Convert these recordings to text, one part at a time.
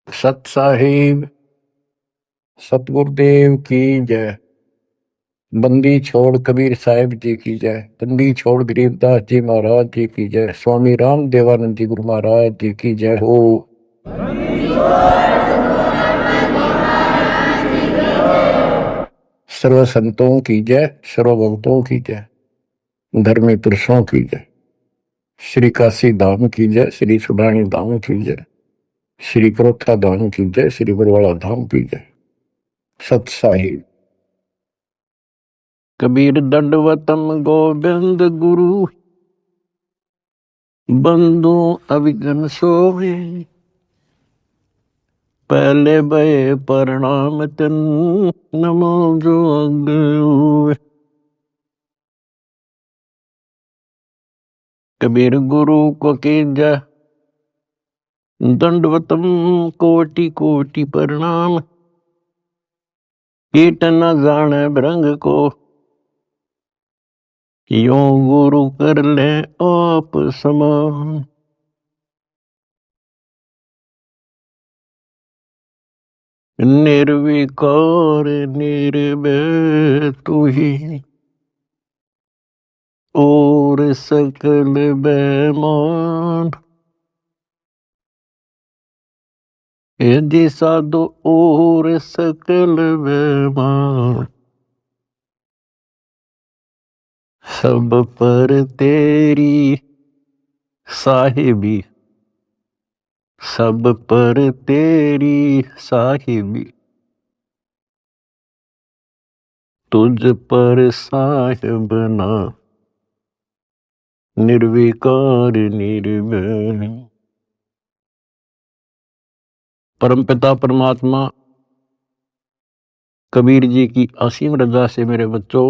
सत साहिब सतगुरुदेव की जय। बंदी छोड़ कबीर साहिब जी की जय। बंदी छोड़ गरीबदास जी महाराज जी की जय। स्वामी राम देवानंद जी गुरु महाराज जी की जय हो। सर्व संतों की जय, सर्व भक्तों की जय, धर्मी पुरुषों की जय। श्री काशी धाम की जय, श्री सुडानी धाम की जय, श्री क्रोथा धाम की जय, श्री बरवाड़ा धाम की जय। सत साहिब कबीर दंडवतम गोविंद गुरु बंधु अभिगन सोवे। पहले भय प्रणाम तन नमो जो अग्र। कबीर गुरु को कीजय दंडवतम कोटि कोटि प्रणाम। कीट न जाने भृंग को यो गुरु कर ले आप समान। निर्विकार निर्भय तू ही और सकल बेमान। यदि साधु और सकल बेमान। सब पर तेरी साहिबी, सब पर तेरी साहिबी। तुझ पर साहिब ना निर्विकार निर्भय। परमपिता परमात्मा कबीर जी की असीम रजा से मेरे बच्चों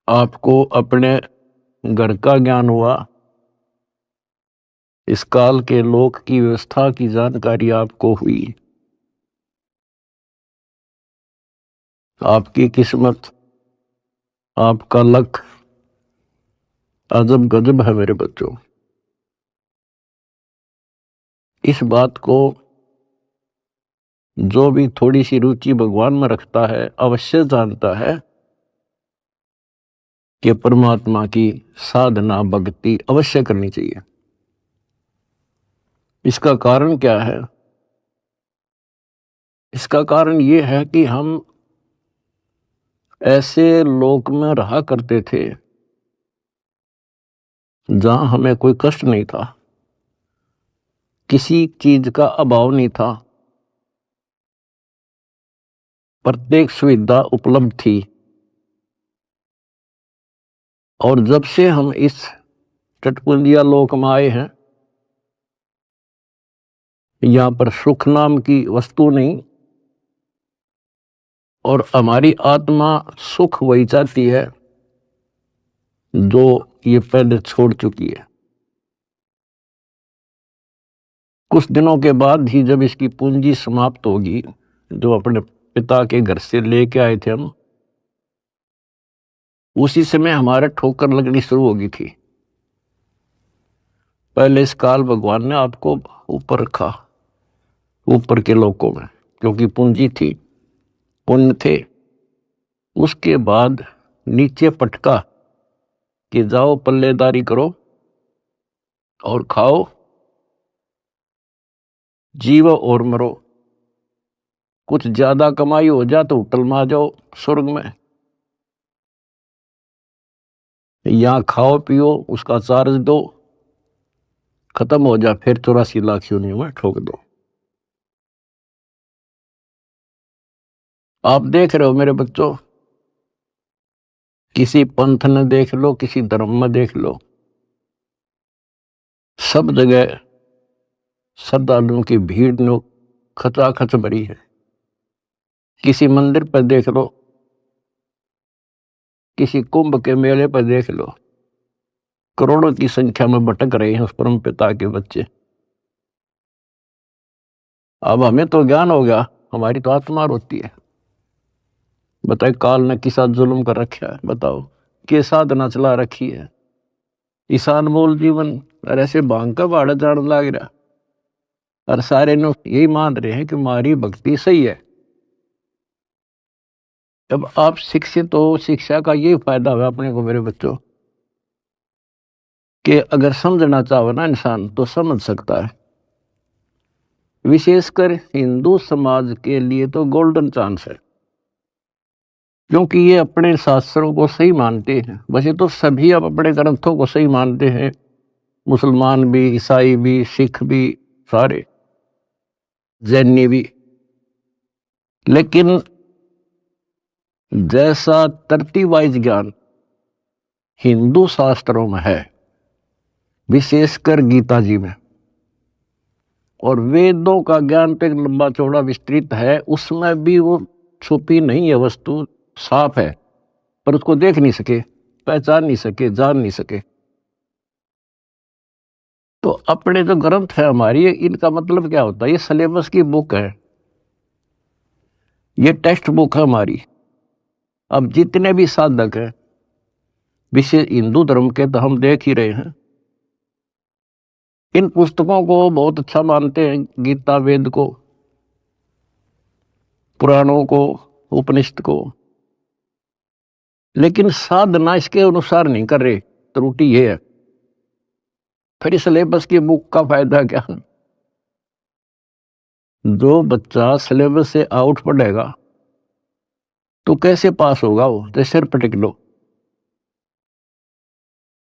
आपको अपने घर का ज्ञान हुआ। इस काल के लोक की व्यवस्था की जानकारी आपको हुई। आपकी किस्मत, आपका लक अजब गजब है मेरे बच्चों। इस बात को जो भी थोड़ी सी रुचि भगवान में रखता है अवश्य जानता है कि परमात्मा की साधना भक्ति अवश्य करनी चाहिए। इसका कारण क्या है? इसका कारण ये है कि हम ऐसे लोक में रहा करते थे जहां हमें कोई कष्ट नहीं था, किसी चीज का अभाव नहीं था, प्रत्येक सुविधा उपलब्ध थी। और जब से हम इस टटपुंजिया लोक में आए हैं, यहां पर सुख नाम की वस्तु नहीं और हमारी आत्मा सुख वही चाहती है जो ये पहले छोड़ चुकी है। कुछ दिनों के बाद ही जब इसकी पूंजी समाप्त होगी, जो अपने पिता के घर से लेके आए थे हम, उसी समय हमारे ठोकर लगनी शुरू होगी थी। पहले इस काल भगवान ने आपको ऊपर रखा, ऊपर के लोकों में, क्योंकि पूंजी थी, पुण्य थे। उसके बाद नीचे पटका कि जाओ पल्लेदारी करो और खाओ, जीवो और मरो। कुछ ज्यादा कमाई हो जा तो होटल में आ जाओ स्वर्ग में, यहां खाओ पियो, उसका चार्ज दो, खत्म हो जा, फिर 84 लाख योनियों में ठोक दो। आप देख रहे हो मेरे बच्चों, किसी पंथ ने देख लो, किसी धर्म में देख लो, सब जगह श्रद्धालुओं की भीड़ नो खचाखच भरी है। किसी मंदिर पर देख लो, किसी कुंभ के मेले पर देख लो, करोड़ों की संख्या में भटक रहे हैं उस परम पिता के बच्चे। अब हमें तो ज्ञान हो गया, हमारी तो आत्मा रोती है। बताए काल ने किसा जुल्म कर रखा है, बताओ के साधना चला रखी है। ईशान मोल जीवन और ऐसे भांग का भाड़ा जान लाग रहा। और सारे लोग यही मान रहे हैं कि हमारी भक्ति सही है। जब आप शिक्षित हो, शिक्षा का ये फायदा हुआ अपने को मेरे बच्चों, कि अगर समझना चाहो ना इंसान तो समझ सकता है। विशेषकर हिंदू समाज के लिए तो गोल्डन चांस है, क्योंकि ये अपने शास्त्रों को सही मानते हैं। वैसे तो सभी अब अपने ग्रंथों को सही मानते हैं, मुसलमान भी, ईसाई भी, सिख भी, सारे जैनी भी। लेकिन जैसा तरतीब वाइज ज्ञान हिंदू शास्त्रों में है, विशेषकर गीता जी में, और वेदों का ज्ञान तो एक लंबा चौड़ा विस्तृत है, उसमें भी वो छुपी नहीं है वस्तु, साफ है, पर उसको देख नहीं सके, पहचान नहीं सके, जान नहीं सके। तो अपने जो ग्रंथ है हमारी, इनका मतलब क्या होता है? ये सिलेबस की बुक है, ये टेक्स्ट बुक है हमारी। अब जितने भी साधक हैं विशेष हिंदू धर्म के, तो हम देख ही रहे हैं, इन पुस्तकों को बहुत अच्छा मानते हैं, गीता, वेद को, पुराणों को, उपनिषद को, लेकिन साधना इसके अनुसार नहीं कर रहे। त्रुटि ये है। फिर इस सिलेबस की बुक का फायदा क्या? जो बच्चा सिलेबस से आउट पढ़ेगा तो कैसे पास होगा? वो तो सिर पटक लो।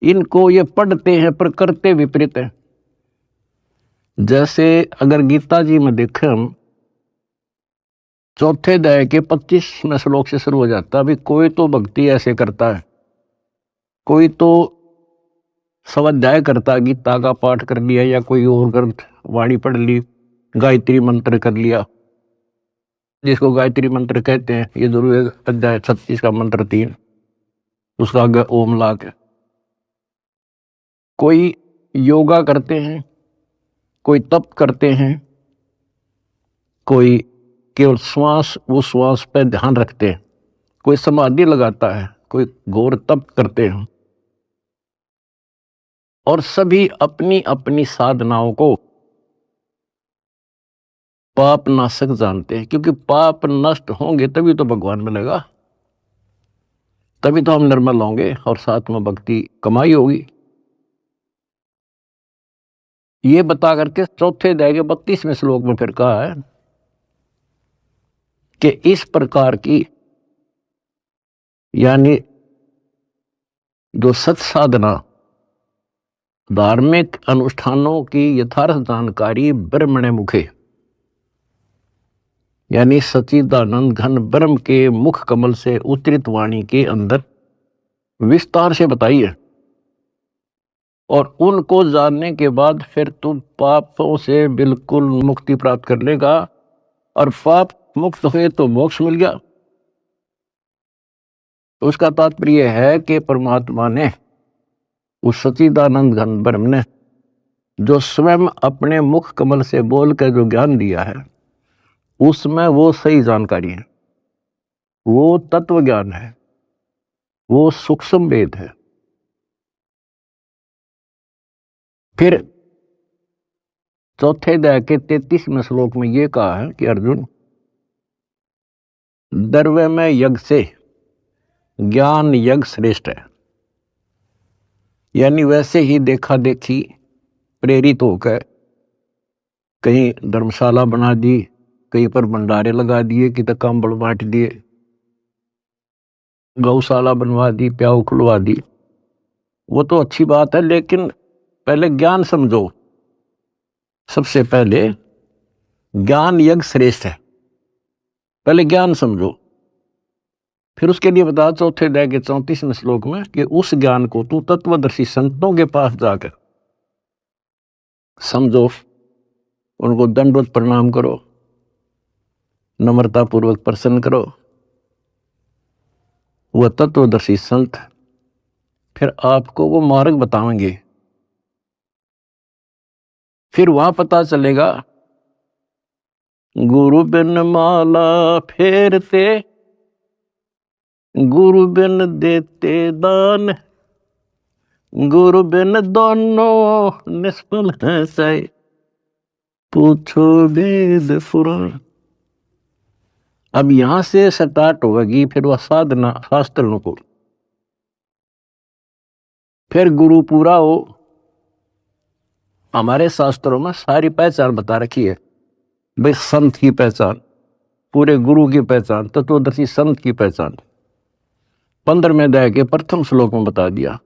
इनको ये पढ़ते हैं पर करते विपरीत है। जैसे अगर गीता जी में देखें हम, चौथे अध्याय के 25वें श्लोक से शुरू हो जाता है। अभी कोई तो भक्ति ऐसे करता है, कोई तो स्वाध्याय करता, गीता का पाठ कर लिया या कोई और ग्रंथ वाणी पढ़ ली, गायत्री मंत्र कर लिया, जिसको गायत्री मंत्र कहते हैं। ये जरूर अध्याय 36 का मंत्र 3, उसका आगे ओम लाग है। कोई योगा करते हैं, कोई तप करते हैं, कोई केवल श्वास, वो श्वास पे ध्यान रखते हैं, कोई समाधि लगाता है, कोई घोर तप करते हैं। और सभी अपनी अपनी साधनाओं को पाप नाशक जानते हैं, क्योंकि पाप नष्ट होंगे तभी तो भगवान मिलेगा, तभी तो हम निर्मल होंगे और साथ में भक्ति कमाई होगी। ये बता करके चौथे अध्याय के 32वें श्लोक में फिर कहा है कि इस प्रकार की, यानी जो सत साधना, धार्मिक अनुष्ठानों की यथार्थ जानकारी ब्रह्मणे मुखे, यानी सच्चिदानंद घन ब्रह्म के मुख कमल से उतरित वाणी के अंदर विस्तार से बताई है। और उनको जानने के बाद फिर तुम पापों से बिल्कुल मुक्ति प्राप्त कर लेगा, और पाप मुक्त हुए तो मोक्ष मिल गया। तो उसका तात्पर्य है कि परमात्मा ने, उस सच्चिदानंद घन ब्रह्म ने, जो स्वयं अपने मुख कमल से बोल कर जो ज्ञान दिया है, उसमें वो सही जानकारी है, वो तत्व ज्ञान है, वो सूक्ष्म वेद है। फिर चौथे अध्याय के 33वें श्लोक में ये कहा है कि अर्जुन, द्रव्य में यज्ञ से ज्ञान यज्ञ श्रेष्ठ है। यानी वैसे ही देखा देखी प्रेरित होकर कहीं धर्मशाला बना दी, कहीं पर भंडारे लगा दिए, कि तक कंबल बांट दिए, गौशाला बनवा दी, प्याऊ खुलवा दी, वो तो अच्छी बात है, लेकिन पहले ज्ञान समझो। सबसे पहले ज्ञान यज्ञ श्रेष्ठ है, पहले ज्ञान समझो। फिर उसके लिए बता चौथे अध्याय के 34वें श्लोक में कि उस ज्ञान को तू तत्वदर्शी संतों के पास जाकर समझो, उनको दंडवत प्रणाम करो, नम्रता पूर्वक प्रसन्न करो। वह तत्वदर्शी संत फिर आपको वो मार्ग बताएंगे। फिर वहां पता चलेगा, गुरु बिन माला फेरते, गुरु बिन देते दान, गुरु बिन दोनों निष्फल है सही। पूछो वेद पुराण। अब यहां से स्टार्ट होगी फिर वह साधना शास्त्र अनुकूल। फिर गुरु पूरा हो। हमारे शास्त्रों में सारी पहचान बता रखी है भाई, संत की पहचान, पूरे गुरु की पहचान, तत्वदर्शी संत की पहचान 15वें अध्याय के प्रथम श्लोक में बता दिया।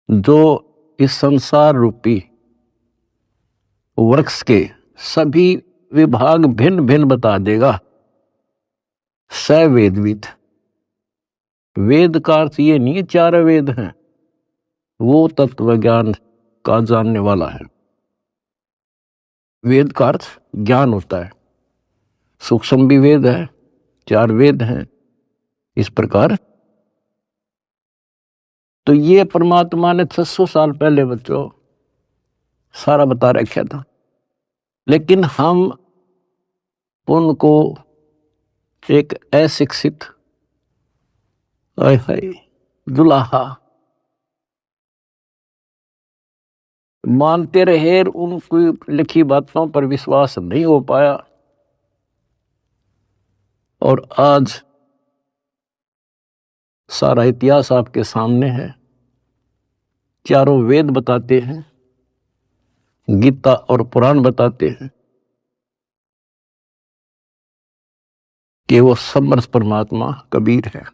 जो इस संसार रूपी वृक्ष के सभी विभाग भिन्न भिन्न बता देगा, स वेदविद। वेद का अर्थ ये नहीं चार वेद हैं, वो तत्व ज्ञान का जानने वाला है। वेद का अर्थ ज्ञान होता है। सूक्ष्म भी वेद है, चार वेद हैं इस प्रकार। तो ये परमात्मा ने 600 साल पहले बच्चों सारा बता रखा था, लेकिन हम उनको एक अशिक्षित दुलाहा मानते रहे, उनकी लिखी बातों पर विश्वास नहीं हो पाया। और आज सारा इतिहास आपके सामने है। चारों वेद बताते हैं, गीता और पुराण बताते हैं कि वो समर्थ परमात्मा कबीर है।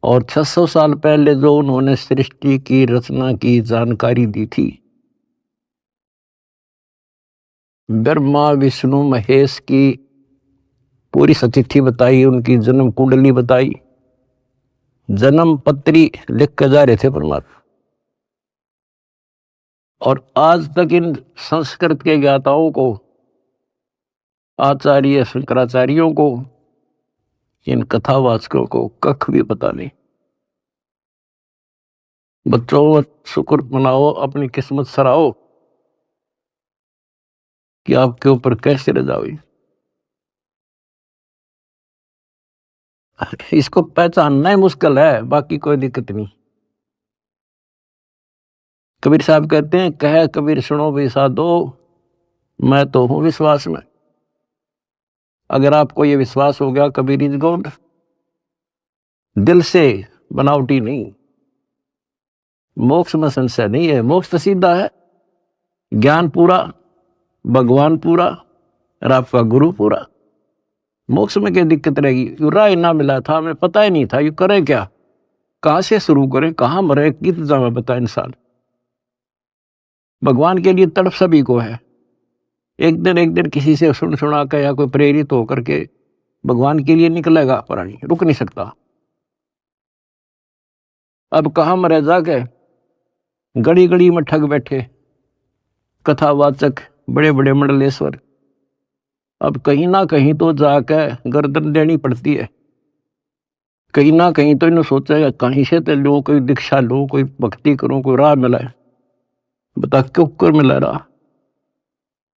और 600 साल पहले जो उन्होंने सृष्टि की रचना की जानकारी दी थी, ब्रह्मा विष्णु महेश की पूरी सतिथि बताई, उनकी जन्म कुंडली बताई, जन्म पत्री लिख कर जा रहे थे परमात्मा। और आज तक इन संस्कृत के ज्ञाताओं को, आचार्य शंकराचार्यों को, इन कथावाचकों को कख भी पता नहीं। बच्चों शुक्र मनाओ, अपनी किस्मत सराहो कि आपके ऊपर कैसे रजा हुई। इसको पहचानना ही मुश्किल है, बाकी कोई दिक्कत नहीं। कबीर साहब कहते हैं, कह कबीर सुनो भी साधो, मैं तो हूं विश्वास में। अगर आपको ये विश्वास हो गया कबीर इज गॉड, दिल से, बनावटी नहीं, मोक्ष में संशय नहीं है। मोक्ष तो सीधा है, ज्ञान पूरा, भगवान पूरा और आपका गुरु पूरा। मोक्ष में क्या दिक्कत रहेगी? यू राय ना मिला था, हमें पता ही नहीं था यू करें क्या, कहां से शुरू करें, कहां मरे, कित जावे बता इंसान। भगवान के लिए तड़प सभी को है। एक दिन किसी से सुन सुना कर या कोई प्रेरित होकर के भगवान के लिए निकलेगा, प्राणी रुक नहीं सकता। अब कहां मरे जाके, गड़ी गड़ी में ठग बैठे कथावाचक, बड़े बड़े मंडलेश्वर। अब कहीं ना कहीं तो जाकर गर्दन देनी पड़ती है। कहीं ना कहीं तो इन्होंने सोचा कहीं से तो लो, कोई दीक्षा लो, कोई भक्ति करो, कोई राह मिला है। बता क्यों कर मिला रहा?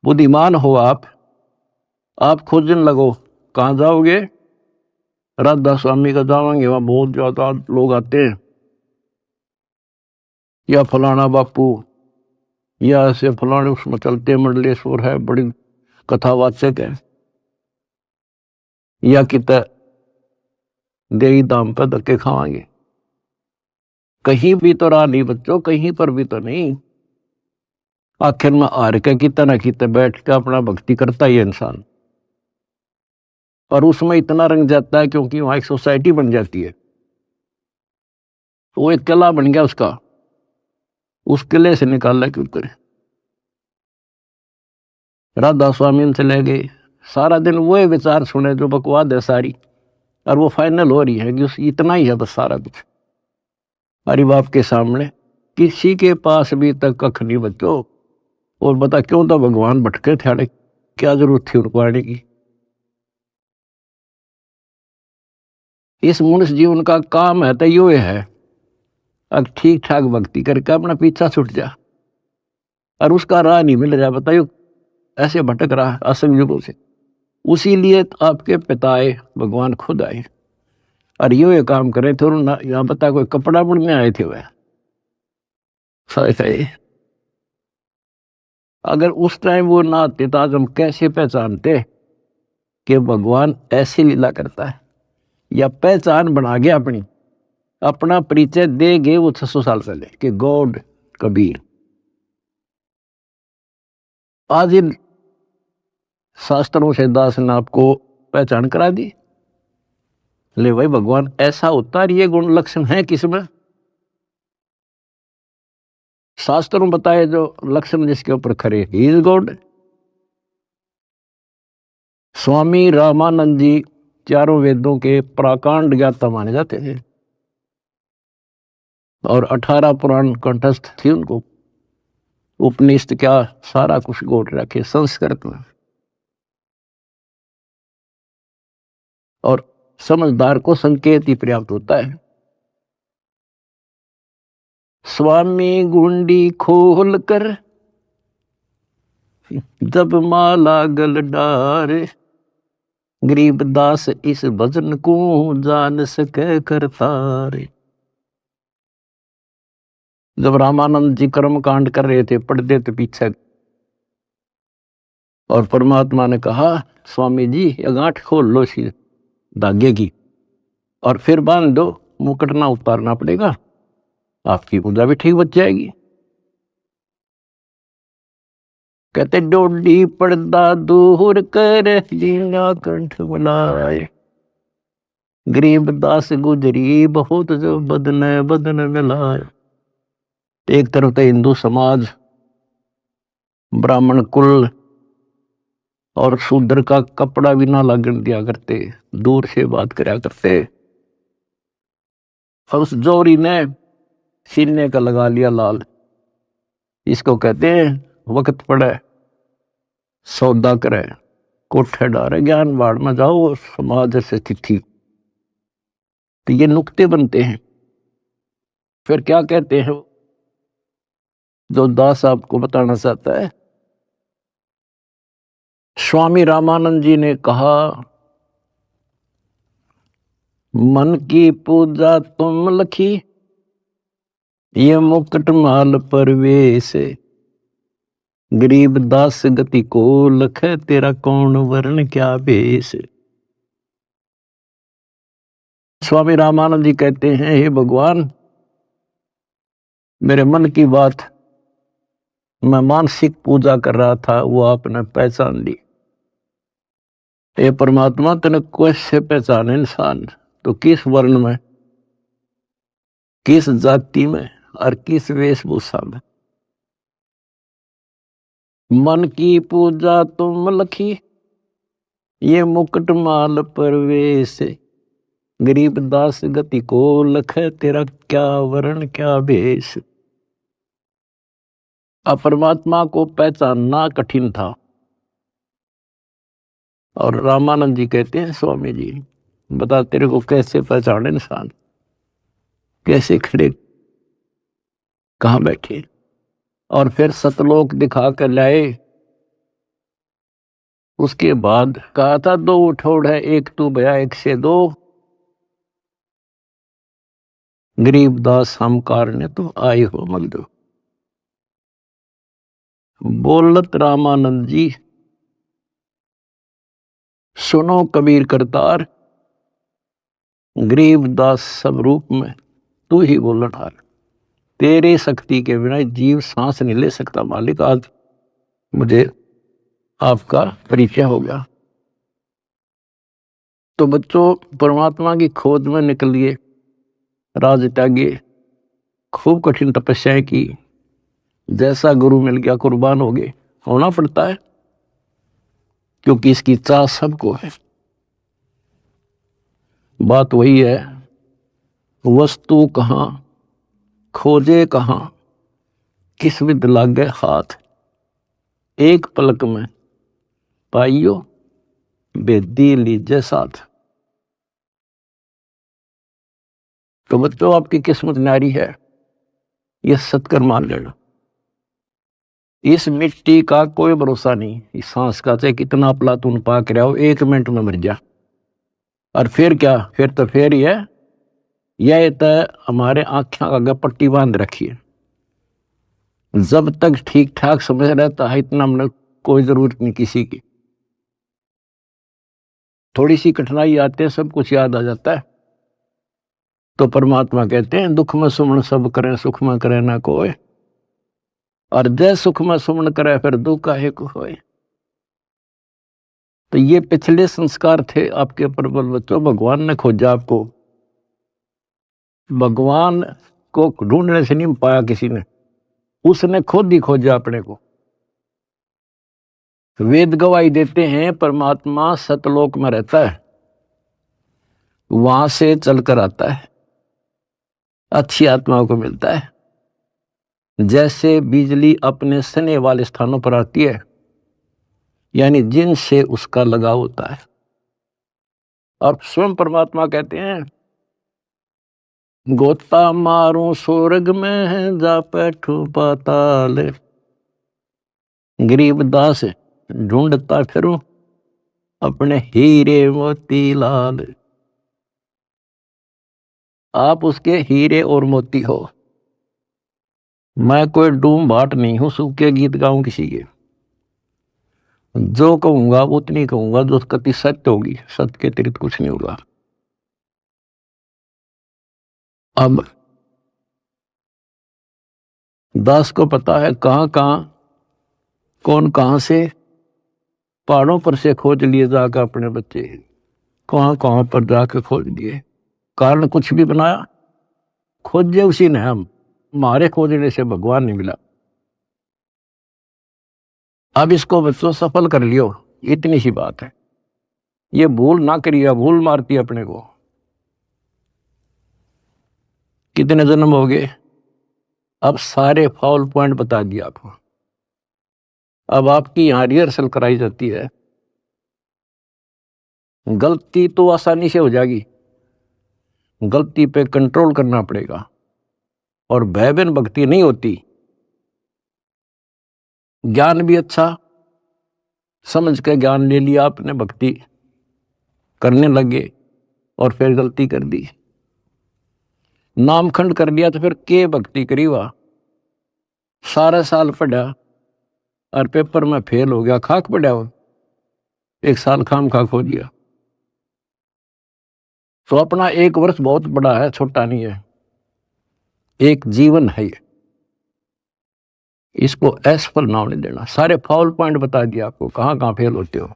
बुद्धिमान हो आप खोजने लगो। कहाँ जाओगे? राधा स्वामी का जाओगे, वहां बहुत ज्यादा लोग आते हैं, या फलाना बापू, या ऐसे फलाने उसमें चलते मंडलेश्वर है, बड़ी कथावाचक है, या कित देवी दाम पर धक्के खावांगे। कहीं भी तो राह नहीं बच्चों, कहीं पर भी तो नहीं। आखिर में हार के कितना ना कितना बैठ के अपना भक्ति करता ही इंसान, और उसमें इतना रंग जाता है क्योंकि वहां एक सोसाइटी बन जाती है। वो एक किला बन गया उसका, उस किले से निकालना क्यों करे। राधा स्वामी से ले गए, सारा दिन वो विचार सुने जो बकवाद है सारी, और वो फाइनल हो रही है कि इतना ही है बस सारा कुछ। हरि बाप के सामने किसी के पास भी तक कख नहीं बच्चों। और बता क्यों तो भगवान भटके थे, क्या जरूरत थी उनको आने की। इस मनुष्य जीवन का काम है तो यो है, अब ठीक ठाक भक्ति करके अपना पीछा छूट जा, और उसका राह नहीं मिल रहा। बताइयो ऐसे भटक रहा असंग युगों से। उसी लिए आपके पिताए भगवान खुद आए और ये काम करे थे। और यहाँ बता कोई कपड़ा बुनने आए थे वह, अगर उस टाइम वो ना आते तो आज हम कैसे पहचानते कि भगवान ऐसी लीला करता है, या पहचान बना गया अपनी, अपना परिचय दे गए वो 600 साल पहले कि गॉड कबीर। आज इन शास्त्रों से दास ने आपको पहचान करा दी। ले भाई भगवान ऐसा होता है, ये गुण लक्षण है किसमें? शास्त्रों बताए जो लक्षण जिसके ऊपर खरे, he is God. Swami Ramanand जी चारों वेदों के प्राकांड ज्ञाता माने जाते थे और 18 पुराण कंठस्थ थी उनको। उपनिषद क्या सारा कुछ गोट रखे संस्कृत में। और समझदार को संकेत ही पर्याप्त होता है। स्वामी गुंडी खोल कर जब माला गल डारे, गरीब दास इस भजन को जान सके करतारे। जब रामानंद जी कर्म कांड कर रहे थे, पढ़ते थे पीछे, और परमात्मा ने कहा स्वामी जी ये गांठ खोल लो सी धागे की और फिर बांध दो, मुकुट ना उतारना पड़ेगा, आपकी पूजा भी ठीक बच जाएगी। कहते डोडी पर्दा दूर कर लीला कंठ बुलाए, गरीब दास गुजरी बहुत जो बदन बदन मिलाए। एक तरफ तो हिंदू समाज, ब्राह्मण कुल और शूद्र का कपड़ा भी ना लगन दिया करते, दूर से बात करया करते। और उस जोरी ने सीने का लगा लिया लाल। इसको कहते हैं वक्त पड़े सौदा करे, कोठे डारे ज्ञान बाढ़ में जाओ, समाज से तिथि। तो ये नुक्ते बनते हैं। फिर क्या कहते हैं जो दास आपको बताना चाहता है? स्वामी रामानंद जी ने कहा मन की पूजा तुम लखी, ये मुकुट माल परवेश, गरीब दास गति को लख, तेरा कौन वर्ण क्या भेष। स्वामी रामानंद जी कहते हैं हे भगवान, मेरे मन की बात मैं मानसिक पूजा कर रहा था, वो आपने पहचान ली। हे परमात्मा तने कैसे पहचाने इंसान, तो किस वर्ण में, किस जाति में और किस वेशभूषा में। मन की पूजा तुम लखी, ये मुकुट माल परवेश, गरीब दास गति को लख, तेरा क्या वर्ण क्या भेष। अब परमात्मा को पहचानना कठिन था और रामानंद जी कहते हैं स्वामी जी बता तेरे को कैसे पहचाने इंसान, कैसे खड़े कहां बैठे। और फिर सतलोक दिखा कर लाए। उसके बाद कहा था दो उठोड़ है, एक तू भया एक से दो, गरीबदास हम कारने तुम आए हो मगदो। बोलत रामानंद जी सुनो कबीर करतार, गरीबदास सब रूप में तू ही बोलन हार। तेरे शक्ति के बिना जीव सांस नहीं ले सकता मालिक। आज मुझे आपका परिचय हो गया। तो बच्चों परमात्मा की खोज में निकलिए, राज त्यागे, खूब कठिन तपस्याएं की, जैसा गुरु मिल गया कुर्बान हो गए। होना पड़ता है क्योंकि इसकी चाह सबको है। बात वही है, वस्तु कहाँ खोजे कहाँ, किस विद लागे हाथ, एक पलक में पाइयो बेदी लीजे साथ। तो बच्चों आपकी किस्मत नारी है, ये सत्कर मान लेना। इस मिट्टी का कोई भरोसा नहीं, इस सांस का चाहे कितना प्लातून पाक रहा हो, 1 मिनट में मर जा। और फिर क्या, फिर तो फिर ही है, यह तो हमारे आंखें आगे पट्टी बांध रखी है। जब तक ठीक ठाक समझ रहता है इतना हमने कोई जरूरत नहीं किसी की। थोड़ी सी कठिनाई आते हैं सब कुछ याद आ जाता है। तो परमात्मा कहते हैं दुख में सुमन सब करें सुख में करे ना कोई, और जय सुख में सुमन करे फिर दुख काहे को होए। तो ये पिछले संस्कार थे आपके प्रबल बच्चों। भगवान ने खोजा आपको, भगवान को ढूंढने से नहीं पाया किसी ने, उसने खुद ही खोजा अपने को। वेद गवाही देते हैं परमात्मा सतलोक में रहता है, वहां से चलकर आता है, अच्छी आत्माओं को मिलता है। जैसे बिजली अपने सने वाले स्थानों पर आती है, यानी जिनसे उसका लगाव होता है। और स्वयं परमात्मा कहते हैं गोता मारो स्वर्ग में जा बैठो पाताल, गरीब दास ढूंढता फिरूं अपने हीरे मोती लाल। आप उसके हीरे और मोती हो। मैं कोई डूम भाट नहीं हूं सूखे गीत गाऊं किसी के। जो कहूंगा उतनी कहूंगा जो कति सत्य होगी, सत्य के अतिरिक्त कुछ नहीं होगा। अब दास को पता है कहां कहां कौन कहां से पहाड़ों पर से खोज लिए जाकर अपने बच्चे, कहां कहां पर जाकर खोज लिए। कारण कुछ भी बनाया, खोजे उसी ने। हम हमारे खोजने से भगवान नहीं मिला। अब इसको बच्चों सफल कर लियो, इतनी सी बात है। ये भूल ना करिए, भूल मारती अपने को। कितने जन्म हो गए, अब सारे फाउल पॉइंट बता दिए आपको। अब आपकी यहां रिहर्सल कराई जाती है। गलती तो आसानी से हो जाएगी, गलती पे कंट्रोल करना पड़ेगा। और भयबीन भक्ति नहीं होती। ज्ञान भी अच्छा समझ के ज्ञान ले लिया आपने, भक्ति करने लगे और फिर गलती कर दी, नामखंड कर लिया, तो फिर के भक्ति करी। हुआ सारा साल पढ़ा और पेपर में फेल हो गया, खाक पड़ा हो, एक साल खाम खाक हो दिया। तो अपना एक वर्ष बहुत बड़ा है, छोटा नहीं है, एक जीवन है ये। इसको असफल नाम नहीं देना। सारे फाउल पॉइंट बता दिया आपको, कहां कहां फेल होते हो।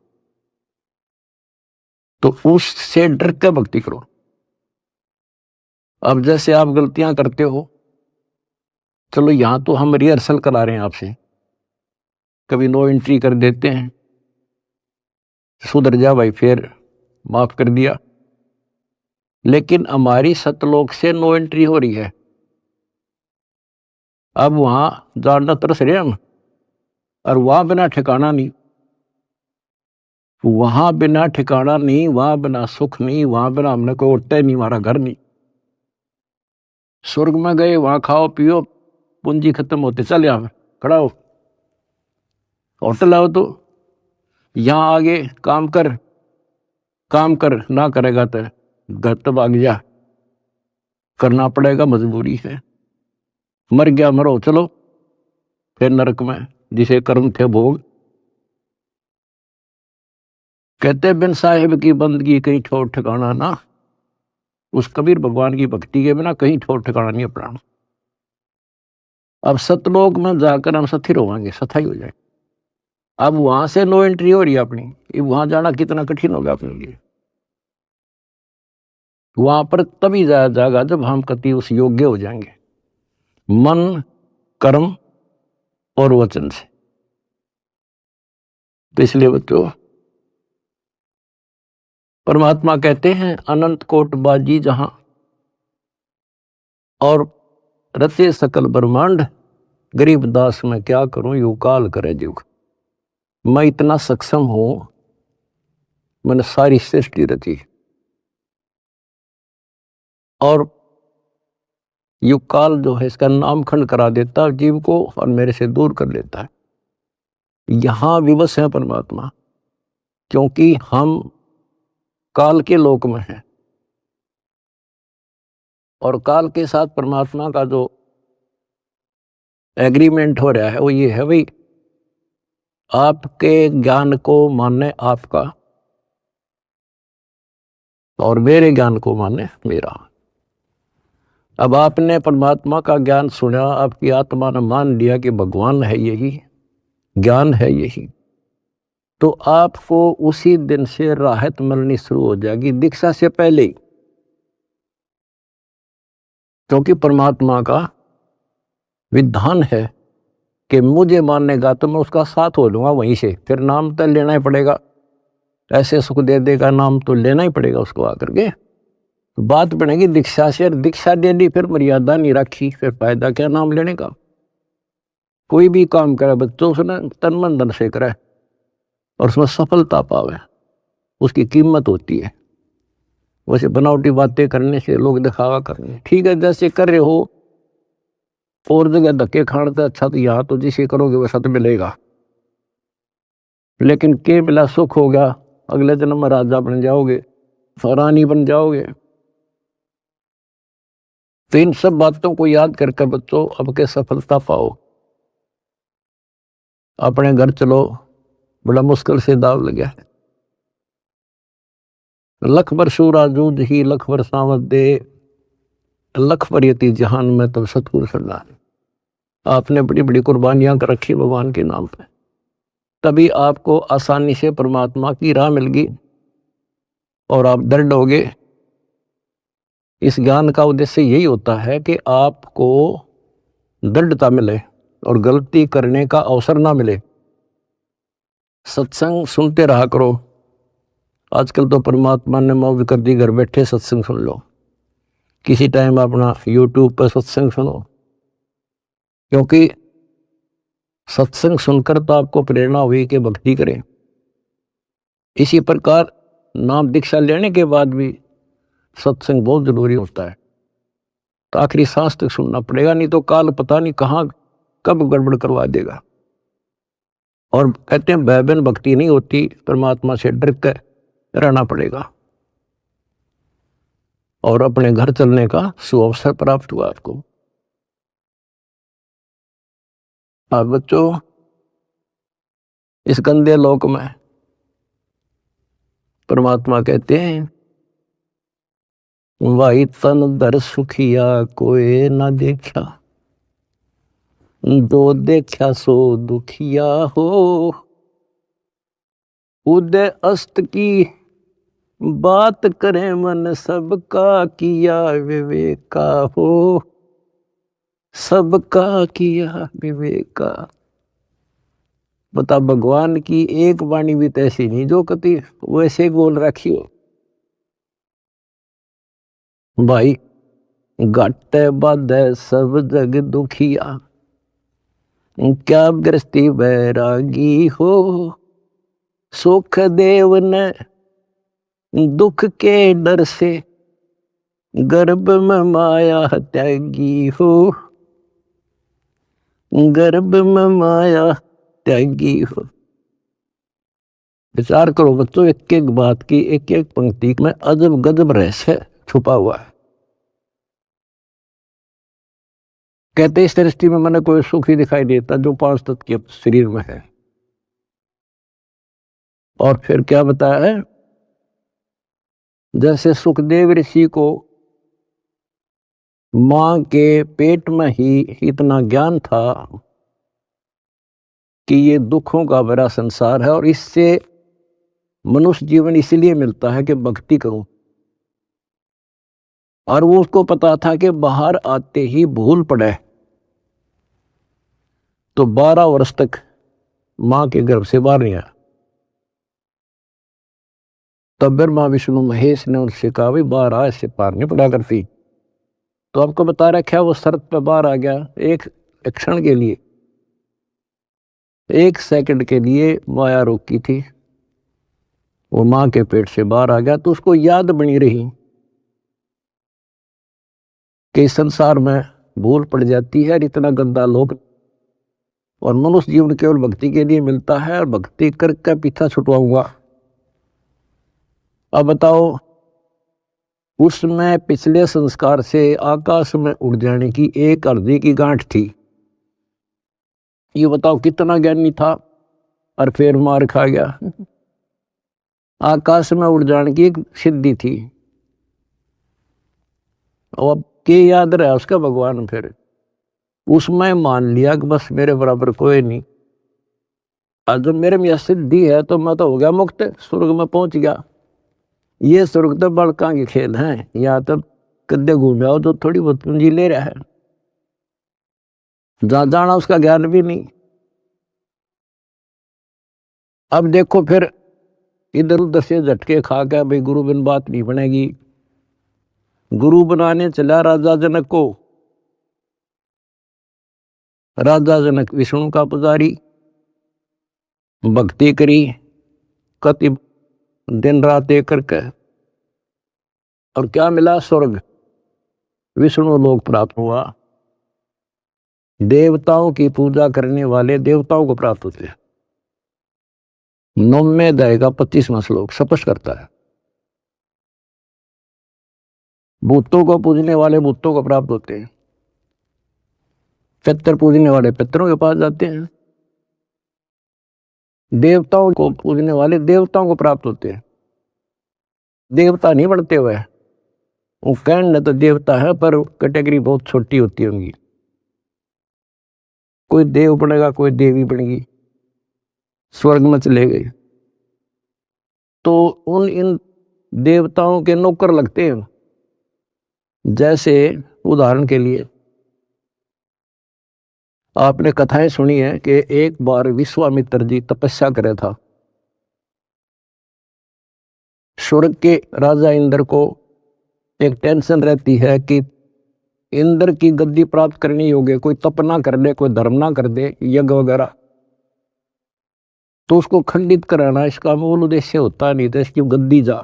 तो उससे डर के भक्ति करो। अब जैसे आप गलतियां करते हो, चलो यहां तो हम रिहर्सल करा रहे हैं आपसे, कभी नो एंट्री कर देते हैं, सुधर जा भाई, फिर माफ कर दिया। लेकिन हमारी सतलोक से नो एंट्री हो रही है। अब वहां जानना तरस रहे हम, और वहां बिना ठिकाना नहीं, वहां बिना ठिकाना नहीं, वहां बिना सुख नहीं, वहां बिना हमने कोई उठता नहीं, हमारा घर नहीं। स्वर्ग में गए, वहां खाओ पियो, पूंजी खत्म होते, चल यहां खड़ा हो, होटल आओ, तो यहां आगे काम कर, काम कर ना करेगा तो घर तो भाग जा, करना पड़ेगा, मजबूरी है। मर गया मरो, चलो फिर नरक में जिसे कर्म थे भोग। कहते बिन साहिब की बंदगी कहीं ठोर ठिकाना ना। उस कबीर भगवान की भक्ति के बिना कहीं ठोर ठिकाना नहीं अपना। अब सतलोक में जाकर हम स्थिर होंगे, सथाई हो जाए। अब वहां से नो एंट्री हो रही है अपनी, वहां जाना कितना कठिन होगा अपने लिए। वहां पर तभी जाया जाएगा जब हम कति उस योग्य हो जाएंगे, मन कर्म और वचन से। तो इसलिए बच्चों परमात्मा कहते हैं अनंत कोट बाजी जहां और रचे सकल ब्रह्मांड, गरीब दास मैं क्या करूं यू काल करे जुग। मैं इतना सक्षम हूं, मैंने सारी सृष्टि रची, और युग काल जो है इसका नामखंड करा देता है जीव को और मेरे से दूर कर लेता है। यहां विवश है परमात्मा, क्योंकि हम काल के लोक में हैं, और काल के साथ परमात्मा का जो एग्रीमेंट हो रहा है वो ये है भाई, आपके ज्ञान को माने आपका और मेरे ज्ञान को माने मेरा। अब आपने परमात्मा का ज्ञान सुना, आपकी आत्मा ने मान लिया कि भगवान है यही, ज्ञान है यही, तो आपको उसी दिन से राहत मिलनी शुरू हो जाएगी, दीक्षा से पहले ही। क्योंकि परमात्मा का विधान है कि मुझे मानेगा तो मैं उसका साथ हो लूंगा वहीं से, फिर नाम तो लेना ही पड़ेगा, ऐसे सुख दे देगा नाम तो लेना ही पड़ेगा उसको आकर के। तो बात बनेगी दीक्षा से, दीक्षा दे ली फिर मर्यादा नहीं रखी, फिर फायदा क्या नाम लेने का। कोई भी काम करे बच्चों से ना तन मन धन से करे और उसमें सफलता पावे, उसकी कीमत होती है। वैसे बनावटी बातें करने से, लोग दिखावा करने, ठीक है जैसे कर रहे हो और जगह धक्के खाने से अच्छा तो यहाँ तो जिसे करोगे वैसा तो मिलेगा, लेकिन के मिला सुख होगा, अगले जन्म में राजा बन जाओगे, रानी बन जाओगे। तो इन सब बातों को याद करके बच्चों अब के सफलता पाओ। अपने घर चलो, बड़ा मुश्किल से दाव लगे, लख बर सूराजूद ही लख बर सावत दे, लख बर यति जहान में तब सतगुरु सरदार। आपने बड़ी बड़ी कुर्बानियां कर रखी भगवान के नाम पे, तभी आपको आसानी से परमात्मा की राह मिल गई और आप दृढ़ हो गए। इस ज्ञान का उद्देश्य यही होता है कि आपको दृढ़ता मिले और गलती करने का अवसर ना मिले। सत्संग सुनते रहा करो। आजकल तो परमात्मा ने मौज कर दी, घर बैठे सत्संग सुन लो, किसी टाइम अपना यूट्यूब पर सत्संग सुनो, क्योंकि सत्संग सुनकर तो आपको प्रेरणा हुई कि भक्ति करें। इसी प्रकार नाम दीक्षा लेने के बाद भी सत्संग बहुत जरूरी होता है, तो आखिरी सांस तक सुनना पड़ेगा, नहीं तो काल पता नहीं कहाँ कब गड़बड़ करवा देगा। और कहते हैं भयबीन भक्ति नहीं होती, परमात्मा से डर कर रहना पड़ेगा और अपने घर चलने का सुअवसर प्राप्त हुआ आपको। अब बच्चों इस गंदे लोक में परमात्मा कहते हैं, वाई तन दर सुखिया कोई ना देखा, दो देखा सो दुखिया हो, उदय अस्त की बात करे मन सबका किया विवेका हो, सबका किया विवेका। बता भगवान की एक वाणी भी तैसी नहीं जो कति वैसे बोल रखी हो। भाई घट बद सब जग दुखिया, क्या गृहस्थी बैरागी हो, सुख देव न दुख के डर से, गर्भ में माया त्यागी हो, गर्भ में माया त्यागी हो। विचार करो बच्चों, एक एक बात की, एक एक पंक्ति में अजब गजब रहस्य छुपा हुआ है। कहते इस दृष्टि में मैंने कोई सुख ही दिखाई देता जो 5 तत्व के शरीर में है। और फिर क्या बताया है, जैसे सुखदेव ऋषि को मां के पेट में ही इतना ज्ञान था कि ये दुखों का बड़ा संसार है और इससे मनुष्य जीवन इसलिए मिलता है कि भक्ति करूं, और वो उसको पता था कि बाहर आते ही भूल पड़े, तो 12 वर्ष तक मां के गर्भ से बाहर नहीं आया। तब ब्रह्मा विष्णु महेश ने उनसे कहा भाई बाहर आ, इससे पार नहीं पड़ा करती। तो आपको बता रखा वो शर्त पे बाहर आ गया, एक क्षण के लिए, 1 सेकंड के लिए माया रोकी थी, वो मां के पेट से बाहर आ गया। तो उसको याद बनी रही कि संसार में भूल पड़ जाती है, इतना गंदा लोक, और मनुष्य जीवन केवल भक्ति के लिए मिलता है और भक्ति करके पीछा छुटवाऊंगा। अब बताओ, उसमें पिछले संस्कार से आकाश में उड़ जाने की एक अर्धी की गांठ थी, ये बताओ कितना ज्ञानी था और फिर मार खा गया। आकाश में उड़ जाने की एक सिद्धि थी, और अब के याद रहा उसका भगवान, फिर उसमें मान लिया कि बस मेरे बराबर कोई नहीं। और जब मेरे में यह सिद्धि है तो मैं तो हो गया मुक्त, स्वर्ग में पहुंच गया। ये स्वर्ग तो बड़का के खेल हैं, यहाँ तो कद्दे घूम आओ तो थोड़ी बहुत पूंजी ले रहा है, जहां जाना उसका ज्ञान भी नहीं। अब देखो फिर इधर उधर से झटके खा के भाई गुरु बिन बात नहीं बनेगी। गुरु बनाने चला राजा जनक को। राजा जनक विष्णु का पुजारी, भक्ति करी कति दिन रात एक करके, और क्या मिला? स्वर्ग, विष्णु लोक प्राप्त हुआ। देवताओं की पूजा करने वाले देवताओं को प्राप्त होते हैं। 9वें अध्याय का 25वां श्लोक स्पष्ट करता है। भूतों को पूजने वाले भूतों को प्राप्त होते हैं, पितर पूजने वाले पितरों के पास जाते हैं, देवताओं को पूजने वाले देवताओं को प्राप्त होते हैं। देवता नहीं बनते हुए, वो कहने तो देवता है पर कैटेगरी बहुत छोटी होती है उनकी। कोई देव बनेगा, कोई देवी बनेगी, स्वर्ग में चले गए तो उन इन देवताओं के नौकर लगते हैं। जैसे उदाहरण के लिए आपने कथाएं सुनी है कि एक बार विश्वामित्र जी तपस्या करे था। स्वर्ग के राजा इंद्र को एक टेंशन रहती है कि इंद्र की गद्दी प्राप्त करनी होगी, कोई तप ना कर दे, कोई धर्म ना कर दे, यज्ञ वगैरह, तो उसको खंडित कराना इसका मूल उद्देश्य होता नहीं था, इसकी गद्दी जा।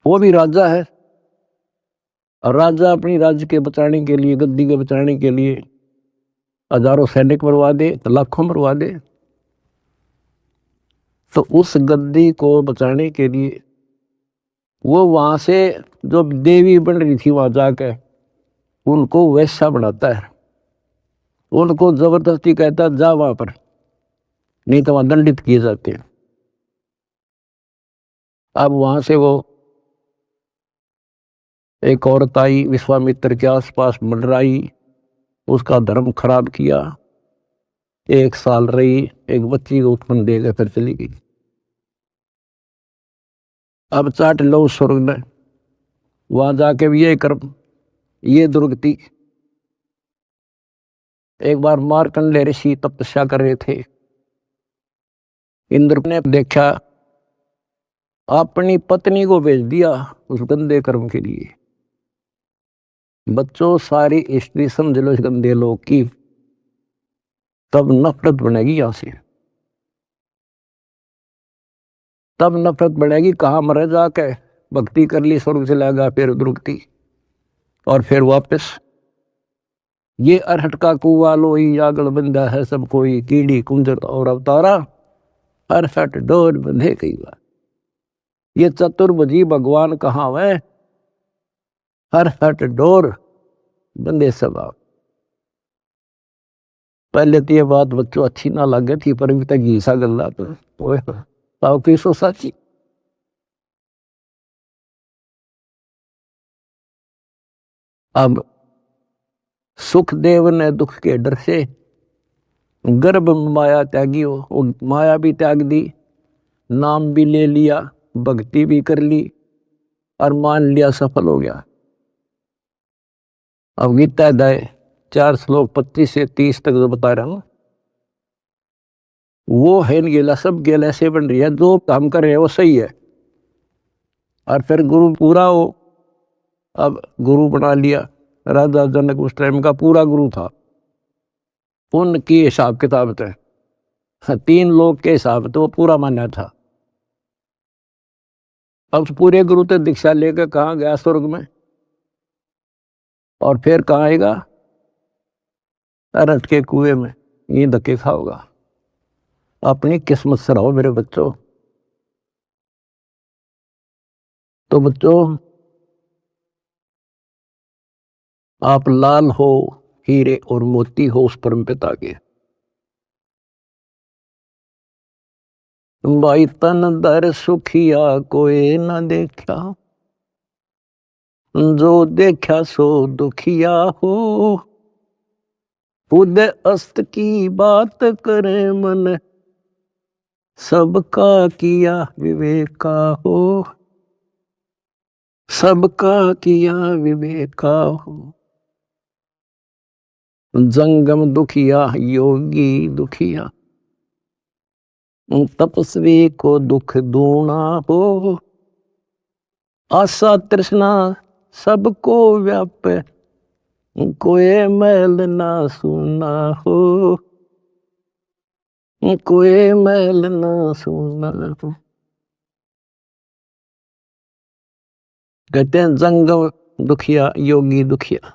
वो भी राजा है, और राजा अपनी राज्य के बचाने के लिए, गद्दी के बचाने के लिए हजारों सैनिक मरवा दे तो लाखों मरवा दे। तो उस गद्दी को बचाने के लिए वो वहां से जो देवी बन रही थी वहां जाकर उनको वैसा बनाता है, उनको जबरदस्ती कहता जा वहां पर, नहीं तो वहां दंडित किए जाते हैं। अब वहां से वो एक औरत आई, विश्वामित्र के आसपास मंडराई, उसका धर्म खराब किया, 1 साल रही, एक बच्ची को उत्पन्न देकर फिर चली गई। अब चाट लो स्वर्ग में, वहां जाके भी ये कर्म, ये दुर्गति। एक बार मार्कंडे ऋषि तपस्या कर रहे थे, इंद्र ने देखा, अपनी पत्नी को भेज दिया उस गंदे कर्म के लिए। बच्चों सारी स्त्री समझ लो इस गंदे लोग की, तब नफरत बनेगी यहां से, तब नफरत बढ़ेगी। कहाँ मरे जाके भक्ति कर ली, स्वर्ग चला गया, फिर दुर्गति, और फिर वापस ये अरहट का कुआ लोई आगल बंदा है सब कोई, कीड़ी कुंजर और अवतारा, अरहट डोर बंधे कई बार। ये चतुर्भुजी भगवान कहाँ है? अरहट डोर बंदे सब। पहले तो ये बात बच्चों अच्छी ना लगे थी, पर अभी तक घीसा गल्ला तो किसो साची। अब सुखदेव ने दुख के डर से गर्भ माया त्यागी हो, वो माया भी त्याग दी, नाम भी ले लिया, भक्ति भी कर ली, और मान लिया सफल हो गया। अब गीता अध्याय 4 श्लोक 25 से 30 तक जो बता रहा हूं, वो है गेला, सब गेला ऐसे बन रही है, जो काम कर रहे हैं वो सही है, और फिर गुरु पूरा हो। अब गुरु बना लिया, राजा जनक उस टाइम का पूरा गुरु था, उनकी हिसाब किताब थे, 3 लोग के हिसाब तो वो पूरा माना था। अब पूरे गुरु तो दीक्षा लेकर कहाँ गया? स्वर्ग में। और फिर कहाँ आएगा? अरहट के कुएं में, ये धक्के खाओगा। अपनी किस्मत से रहो मेरे बच्चों। तो बच्चों, आप लाल हो हीरे और मोती हो उस परम पिता के। भाई तन दर सुखिया कोई न देखा, जो देखा सो दुखिया हो। खुद अस्त की बात करे मन, सबका किया विवेका हो। सबका किया विवेका हो। जंगम दुखिया योगी दुखिया, तपस्वी को दुख दूना हो। आशा तृष्णा सबको व्यापे, कोई मैल ना सुना हो। कोई मैल ना सुना हो। कहते हैं जंगम दुखिया योगी दुखिया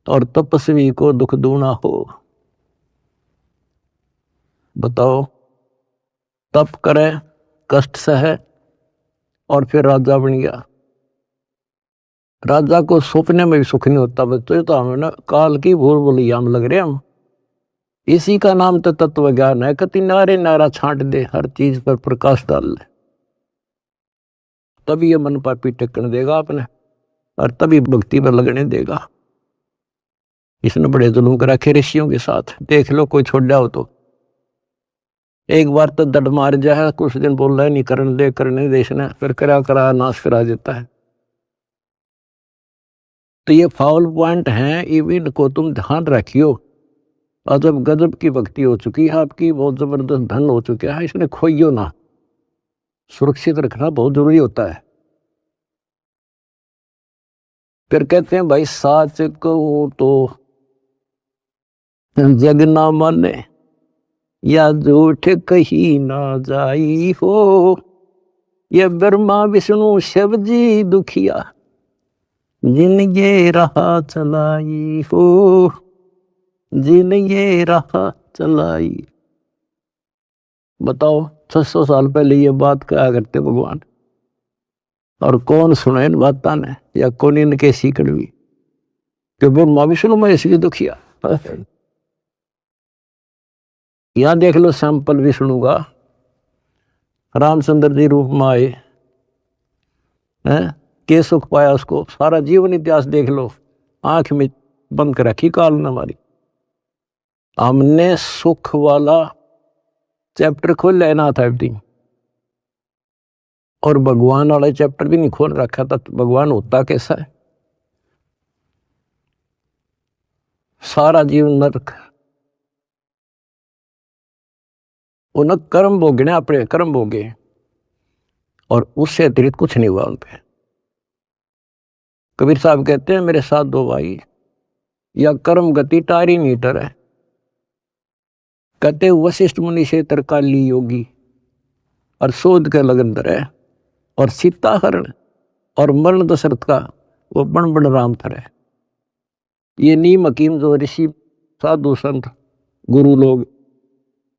और तपस्वी को दुख दूना हो। बताओ, तप करे, कष्ट सहे और फिर राजा बन गया। राजा को सपने में भी सुख नहीं होता। बच्चों तो हमें ना काल की भूल भुलैया में लग रहे हम। इसी का नाम तो तत्व ज्ञान है। कति नारे नारा छांट दे, हर चीज पर प्रकाश डाल दे, तभी ये मन पापी टेकने देगा आपने, और तभी भक्ति पर लगने देगा। इसने बड़े जुल्म कर रखे ऋषियों के साथ। देख लो कोई छोड़ जाओ तो एक बार तो दड़ मार जाए, कुछ दिन बोल रहा है नहीं करने देश ने, फिर करा नाश करा देता है। तो ये फाउल पॉइंट हैं, इनको तुम ध्यान रखियो। अजब गजब की भक्ति हो चुकी है आपकी, बहुत जबरदस्त धन हो चुका है, इसने खोइयो ना। सुरक्षित रखना बहुत जरूरी होता है। फिर कहते हैं भाई साच कहूं तो जग ना माने, या झूठ कही ना जाई हो। ये ब्रह्मा विष्णु शिव जी दुखिया, जिन ये राह चलाई हो। जिन ये राह चलाई। बताओ 600 साल पहले ये बात कहा करते भगवान, और कौन सुने इन बातों ने, या कौन इनके सीकड़ भी कि ब्रह्मा विष्णु में इसलिए दुखिया। यहां देख लो सैंपल विष्णु का, रामचंद्र जी रूप में आए हैं, के सुख पाया उसको। सारा जीवन इतिहास देख लो, आंख में बंद कर रखी काल ने हमारी। हमने सुख वाला चैप्टर खोल लेना था अभी, और भगवान वाला चैप्टर भी नहीं खोल रखा था। तो भगवान होता कैसा है? सारा जीवन नरक, उन कर्म भोगने, अपने कर्म भोगे, और उससे अतिरिक्त कुछ नहीं हुआ उन पे। कबीर साहब कहते हैं मेरे साथ दो भाई, या कर्म गति टारी नहीं टरे। कहते वशिष्ठ मुनि से तरकाली योगी, और शोध के लगन धरे, और सीता हरण और मरण दशरथ का वो बण बण राम थरे। ये नीम हकीम जो ऋषि साधु संत गुरु लोग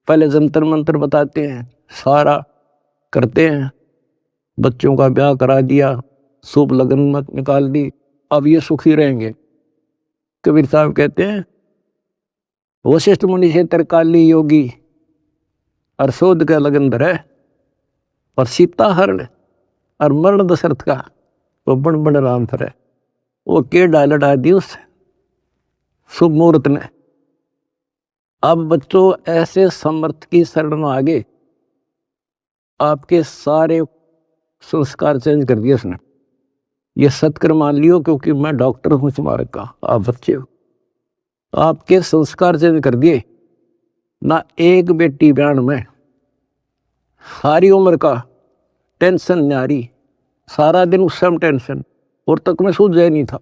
पहले जंतर मंत्र बताते हैं, सारा करते हैं, बच्चों का ब्याह करा दिया, शुभ लगन मत निकाल दी, अब ये सुखी रहेंगे। कबीर साहब कहते हैं वशिष्ठ मुनि से तरकाली योगी, और शोध का लगन धरे, और सीता हरण और मरण दशरथ का वो बण बण राम थरे। वो के डाल दी उस शुभ मुहूर्त ने। अब बच्चों ऐसे समर्थ की शरण में आगे आपके सारे संस्कार चेंज कर दिए उसने। ये सत्कर मान लियो, क्योंकि मैं डॉक्टर हूं तुम्हारे का, आप बच्चे हो। आपके संस्कार चेंज कर दिए ना। एक बेटी ब्यान में सारी उम्र का टेंशन न्यारी, सारा दिन उस समय टेंशन, और तक में सूझ जाए नहीं था।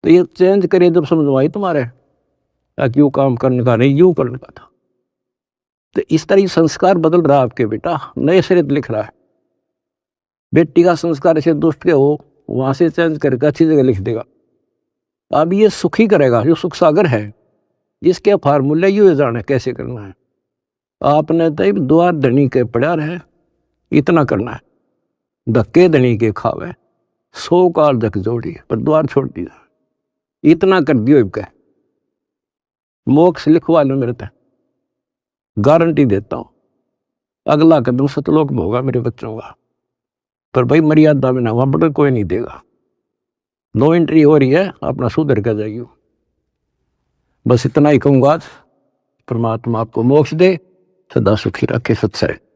तो ये चेंज करे जब समझवाई तुम्हारे, क्यों काम करने का नहीं, यूं करने का था। तो इस तरह संस्कार बदल रहा है आपके बेटा, नए सिरे लिख रहा है। बेटी का संस्कार ऐसे दुष्ट के हो, वहां से चेंज करके अच्छी जगह लिख देगा। अब ये सुखी करेगा, जो सुख सागर है, इसके फार्मूले यू जाने कैसे करना है। आपने तो द्वार धनी के पड़ा रहे, इतना करना है। धक्के धनी के खावे, 100 काल धक जोड़ी, पर द्वार छोड़ दिया। इतना कर दियो इनका, मोक्ष लिखवा लो मेरे तक, गारंटी देता हूं। अगला कदम सतलोक में होगा मेरे बच्चों का, पर भाई मर्यादा में ना, वहां बड़ा कोई नहीं देगा। नो एंट्री हो रही है, अपना सुधर कर जाइयो। बस इतना ही कहूंगा। परमात्मा आपको मोक्ष दे, सदा सुखी रखे। सत्संग।